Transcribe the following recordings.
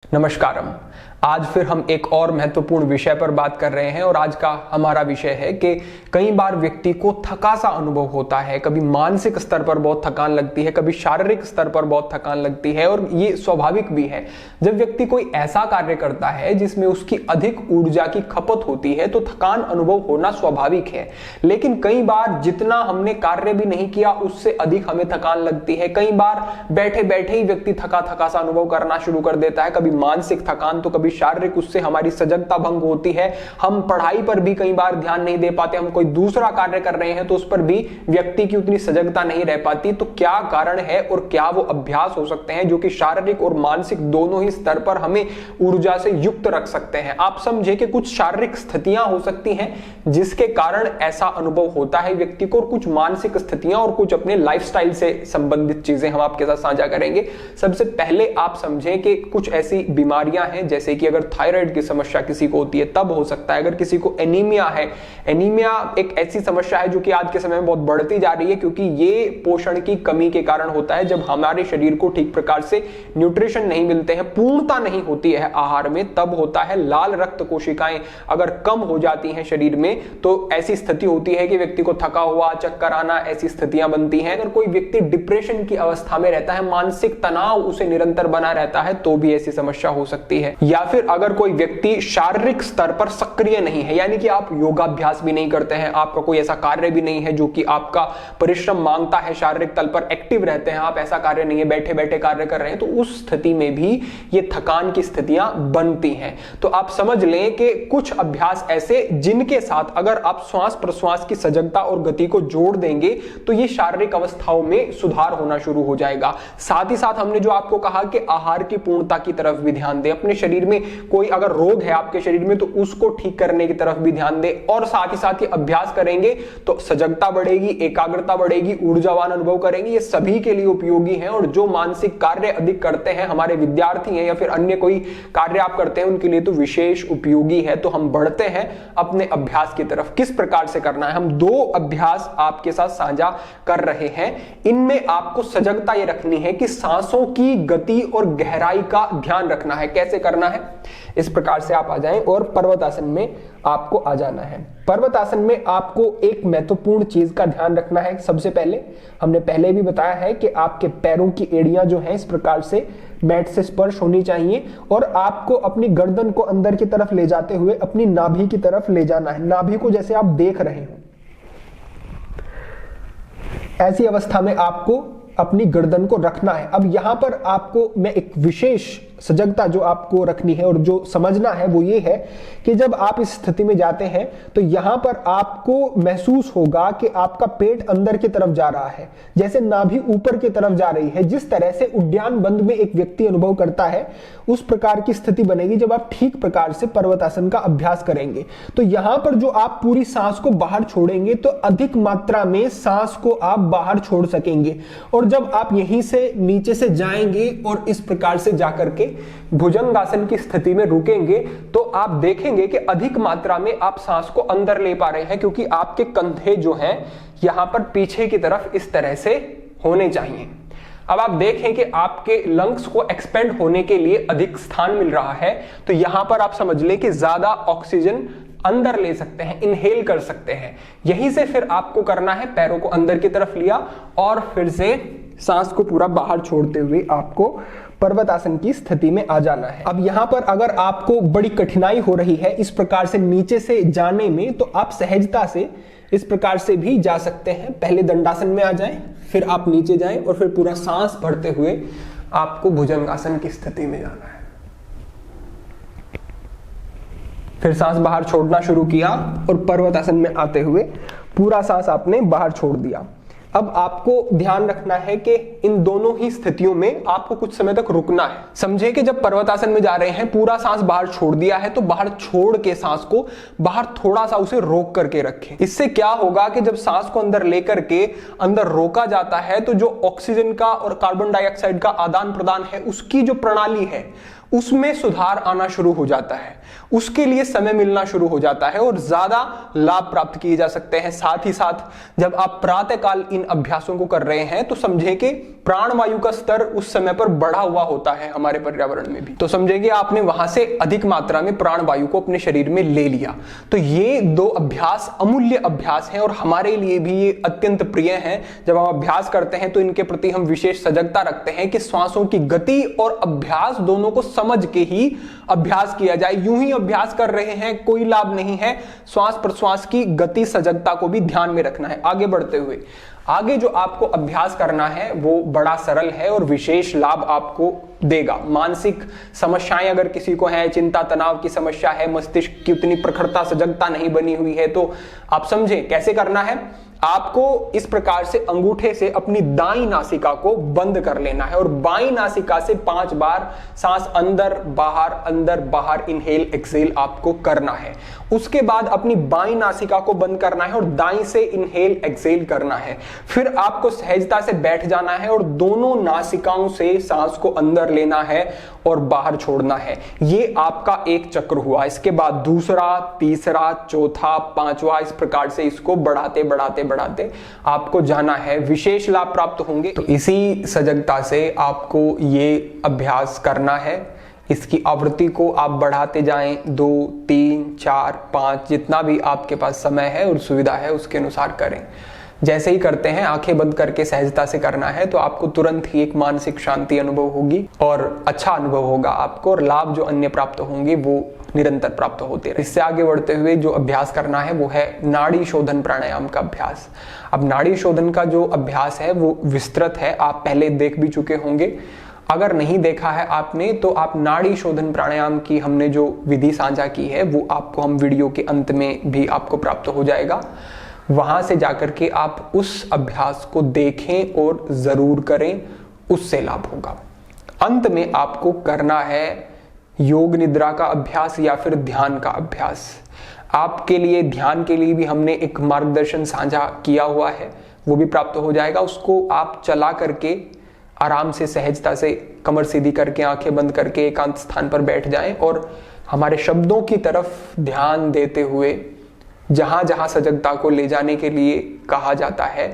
नमस्कारम। आज फिर हम एक और महत्वपूर्ण विषय पर बात कर रहे हैं और आज का हमारा विषय है कि कई बार व्यक्ति को थका सा अनुभव होता है। कभी मानसिक स्तर पर बहुत थकान लगती है, कभी शारीरिक स्तर पर बहुत थकान लगती है और ये स्वाभाविक भी है। जब व्यक्ति कोई ऐसा कार्य करता है जिसमें उसकी अधिक ऊर्जा की खपत होती है तो थकान अनुभव होना स्वाभाविक है। लेकिन कई बार जितना हमने कार्य भी नहीं किया उससे अधिक हमें थकान लगती है। कई बार बैठे बैठे ही व्यक्ति थका थका सा अनुभव करना शुरू कर देता है। कभी मानसिक थकान तो कभी शारीरिक, उससे हमारी सजगता भंग होती है। हम पढ़ाई पर भी कई बार ध्यान नहीं दे पाते। हम कोई दूसरा कार्य कर रहे हैं तो उस पर भी व्यक्ति की उतनी सजगता नहीं रह पाती। तो क्या कारण है और क्या वो अभ्यास हो सकते हैं जो कि शारीरिक और मानसिक दोनों ही स्तर पर हमें ऊर्जा से युक्त रख सकते हैं। आप समझे कि कुछ शारीरिक स्थितियां हो सकती हैं जिसके कारण ऐसा अनुभव होता है व्यक्ति को, और कुछ मानसिक स्थितियां और कुछ अपने लाइफस्टाइल से संबंधित चीजें हम आपके साथ साझा करेंगे। सबसे पहले आप समझें कि कुछ ऐसी बीमारियां हैं जैसे कि अगर थायराइड की समस्या किसी को होती है तब हो सकता है। अगर किसी को एनीमिया है, एनीमिया एक ऐसी समस्या है जो कि आज के समय में बहुत बढ़ती जा रही है, क्योंकि ये पोषण की कमी के कारण होता है। जब हमारे शरीर को ठीक प्रकार से न्यूट्रिशन नहीं मिलते हैं, पूर्णता नहीं होती है आहार में, तब होता है। लाल रक्त कोशिकाएं अगर कम हो जाती हैं शरीर में तो ऐसी स्थिति होती है कि व्यक्ति को थका हुआ, चक्कर आना, ऐसी स्थितियां बनती हैं। अगर कोई व्यक्ति डिप्रेशन की अवस्था में रहता है, मानसिक तनाव उसे निरंतर बना रहता है, तो भी ऐसी समस्या हो सकती है। या फिर अगर कोई व्यक्ति शारीरिक स्तर पर सक्रिय नहीं है, यानी कि आप योगाभ्यास भी नहीं करते हैं, आपका कोई ऐसा कार्य भी नहीं है जो कि आपका परिश्रम मांगता है, शारीरिक तल पर एक्टिव रहते हैं, आप ऐसा कार्य नहीं है, बैठे बैठे कार्य कर रहे हैं, तो उस स्थिति में भी ये थकान की स्थितियां बनती हैं। तो आप समझ लें कि कुछ अभ्यास ऐसे जिनके साथ अगर आप श्वास प्रश्वास की सजगता और गति को जोड़ देंगे तो ये शारीरिक अवस्थाओं में सुधार होना शुरू हो जाएगा। साथ ही साथ हमने जो आपको कहा कि आहार की पूर्णता की तरफ भी ध्यान दें। अपने शरीर में कोई अगर रोग है आपके शरीर में तो उसको ठीक करने की तरफ भी ध्यान दें, और साथ ही साथ ये अभ्यास करेंगे तो सजगता बढ़ेगी, एकाग्रता बढ़ेगी, ऊर्जावान अनुभव करेंगे। ये सभी के लिए उपयोगी है। और जो मानसिक कार्य अधिक करते हैं, हमारे विद्यार्थी हैं या फिर अन्य कोई कार्य आप करते हैं, उनके लिए तो विशेष उपयोगी है। तो हम बढ़ते हैं अपने अभ्यास की तरफ। किस प्रकार से करना है, हम दो अभ्यास आपके साथ साझा कर रहे हैं। इनमें आपको सजगता ये रखनी है कि सांसों की गति और गहराई का ध्यान रखना है। कैसे करना है, इस प्रकार से आप आ जाएं और पर्वतासन में आपको आ जाना है। पर्वतासन में आपको एक महत्वपूर्ण चीज का ध्यान रखना है। सबसे पहले हमने पहले भी बताया है कि आपके पैरों की एड़ियां जो हैं इस प्रकार से मैट से स्पर्श होनी चाहिए, और आपको अपनी गर्दन को अंदर की तरफ ले जाते हुए अपनी नाभि की तरफ ले जाना है। नाभि को जैसे आप देख रहे हो, ऐसी अवस्था में आपको अपनी गर्दन को रखना है। अब यहां पर आपको मैं एक विशेष सजगता जो आपको रखनी है और जो समझना है वो ये है कि जब आप इस स्थिति में जाते हैं तो यहां पर आपको महसूस होगा कि आपका पेट अंदर की तरफ जा रहा है, जैसे नाभि ऊपर की तरफ जा रही है। जिस तरह से उद्यान बंद में एक व्यक्ति अनुभव करता है, उस प्रकार की स्थिति बनेगी जब आप ठीक प्रकार से पर्वतासन का अभ्यास करेंगे। तो यहां पर जो आप पूरी सांस को बाहर छोड़ेंगे तो अधिक मात्रा में सांस को आप बाहर छोड़ सकेंगे। और जब आप यहीं से नीचे से जाएंगे और इस प्रकार से जाकर के भुजंगासन की स्थिति में रुकेंगे तो आप देखेंगे कि अधिक मात्रा में आप सांस को अंदर ले पा रहे हैं, क्योंकि आपके कंधे जो हैं यहां पर पीछे की तरफ इस तरह से होने चाहिए। अब आप देखें कि आपके लंग्स को एक्सपेंड होने के लिए अधिक स्थान मिल रहा है, तो यहां पर आप समझ लें कि ज्यादा ऑक्सीजन अंदर ले सकते हैं, इनहेल कर सकते हैं। यहीं से फिर आपको करना है, पैरों को अंदर की तरफ लिया और फिर से सांस को पूरा बाहर छोड़ते हुए आपको पर्वतासन की स्थिति में आ जाना है। अब यहां पर अगर आपको बड़ी कठिनाई हो रही है इस प्रकार से नीचे से जाने में, तो आप सहजता से इस प्रकार से भी जा सकते हैं। पहले दंडासन में आ जाएं, फिर आप नीचे जाएं और फिर पूरा सांस भरते हुए आपको भुजंगासन की स्थिति में जाना है। फिर सांस बाहर छोड़ना शुरू किया और पर्वतासन में आते हुए पूरा सांस आपने बाहर छोड़ दिया। अब आपको ध्यान रखना है कि इन दोनों ही स्थितियों में आपको कुछ समय तक रुकना है। समझे कि जब पर्वतासन में जा रहे हैं, पूरा सांस बाहर छोड़ दिया है, तो बाहर छोड़ के सांस को बाहर थोड़ा सा उसे रोक करके रखें। इससे क्या होगा कि जब सांस को अंदर लेकर के अंदर रोका जाता है तो जो ऑक्सीजन का और कार्बन डाइऑक्साइड का आदान प्रदान है उसकी जो प्रणाली है उसमें सुधार आना शुरू हो जाता है। उसके लिए समय मिलना शुरू हो जाता है और ज्यादा लाभ प्राप्त किए जा सकते हैं। साथ ही साथ जब आप प्रातःकाल इन अभ्यासों को कर रहे हैं तो समझे कि प्राणवायु का स्तर उस समय पर बढ़ा हुआ होता है हमारे पर्यावरण में भी, तो समझे कि आपने वहां से अधिक मात्रा में प्राणवायु को अपने शरीर में ले लिया। तो ये दो अभ्यास अमूल्य अभ्यास हैं और हमारे लिए भी ये अत्यंत प्रिय हैं। जब हम अभ्यास करते हैं तो इनके प्रति हम विशेष सजगता रखते हैं कि श्वासों की गति और अभ्यास दोनों को समझ के ही अभ्यास किया जाए। यूं ही अभ्यास कर रहे हैं कोई लाभ नहीं है, श्वास प्रश्वास की गति सजगता को भी ध्यान में रखना है। आगे बढ़ते हुए आगे जो आपको अभ्यास करना है वो बड़ा सरल है और विशेष लाभ आपको देगा। मानसिक समस्याएं अगर किसी को है, चिंता तनाव की समस्या है, मस्तिष्क की उतनी प्रखरता सजगता नहीं बनी हुई है, तो आप समझें कैसे करना है। आपको इस प्रकार से अंगूठे से अपनी दाईं नासिका को बंद कर लेना है और बाईं नासिका से 5 बार सांस अंदर बाहर इनहेल एक्सहेल आपको करना है। उसके बाद अपनी बाईं नासिका को बंद करना है और दाईं से इनहेल एक्सहेल करना है। फिर आपको सहजता से बैठ जाना है और दोनों नासिकाओं से सांस को अंदर लेना है और बाहर छोड़ना है। ये आपका एक चक्र हुआ। इसके बाद दूसरा, तीसरा, चौथा, पांचवा, इस प्रकार से इसको बढ़ाते आपको जाना है। विशेष लाभ प्राप्त होंगे। तो इसी सजगता से आपको ये अभ्यास करना है। इसकी आवृत्ति को आप बढ़ाते जाएं, 2, 3, 4, 5, जितना भी आपके पास समय है और सुविधा है उसके अनुसार करें। जैसे ही करते हैं आंखें बंद करके सहजता से करना है तो आपको तुरंत ही एक मानसिक शांति अनुभव होगी और अच्छा अनुभव होगा आपको, और लाभ जो अन्य प्राप्त होंगे वो निरंतर प्राप्त होते रहे। इससे आगे बढ़ते हुए जो अभ्यास करना है वो है नाड़ी शोधन प्राणायाम का अभ्यास। अब नाड़ी शोधन का जो अभ्यास है वो विस्तृत है, आप पहले देख भी चुके होंगे। अगर नहीं देखा है आपने तो आप नाड़ी शोधन प्राणायाम की हमने जो विधि साझा की है वो आपको हम वीडियो के अंत में भी आपको प्राप्त हो जाएगा। वहां से जाकर के आप उस अभ्यास को देखें और जरूर करें, उससे लाभ होगा। अंत में आपको करना है योग निद्रा का अभ्यास या फिर ध्यान का अभ्यास। आपके लिए ध्यान के लिए भी हमने एक मार्गदर्शन साझा किया हुआ है, वो भी प्राप्त हो जाएगा। उसको आप चला करके आराम से सहजता से कमर सीधी करके आंखें बंद करके एकांत स्थान पर बैठ जाएं और हमारे शब्दों की तरफ ध्यान देते हुए जहां जहां सजगता को ले जाने के लिए कहा जाता है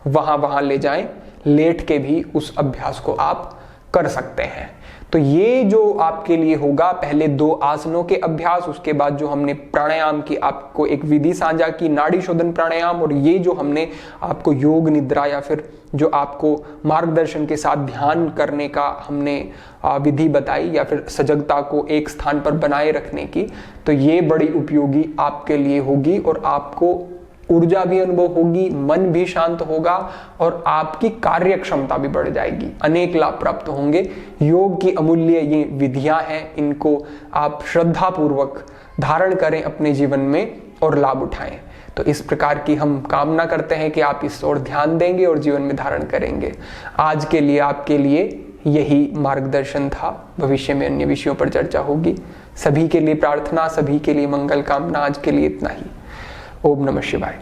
वहां वहां ले जाएं। लेट के भी उस अभ्यास को आप कर सकते हैं। तो ये जो आपके लिए होगा, पहले 2 आसनों के अभ्यास, उसके बाद जो हमने प्राणायाम की आपको एक विधि साझा की नाड़ी शोधन प्राणायाम, और ये जो हमने आपको योग निद्रा या फिर जो आपको मार्गदर्शन के साथ ध्यान करने का हमने विधि बताई या फिर सजगता को एक स्थान पर बनाए रखने की, तो ये बड़ी उपयोगी आपके लिए होगी और आपको ऊर्जा भी अनुभव होगी, मन भी शांत होगा और आपकी कार्य क्षमता भी बढ़ जाएगी। अनेक लाभ प्राप्त होंगे। योग की अमूल्य ये विधियां हैं, इनको आप श्रद्धा पूर्वक धारण करें अपने जीवन में और लाभ उठाएं। तो इस प्रकार की हम कामना करते हैं कि आप इस ओर ध्यान देंगे और जीवन में धारण करेंगे। आज के लिए आपके लिए यही मार्गदर्शन था। भविष्य में अन्य विषयों पर चर्चा होगी। सभी के लिए प्रार्थना, सभी के लिए मंगल कामना। आज के लिए इतना ही। ओम नमः शिवाय।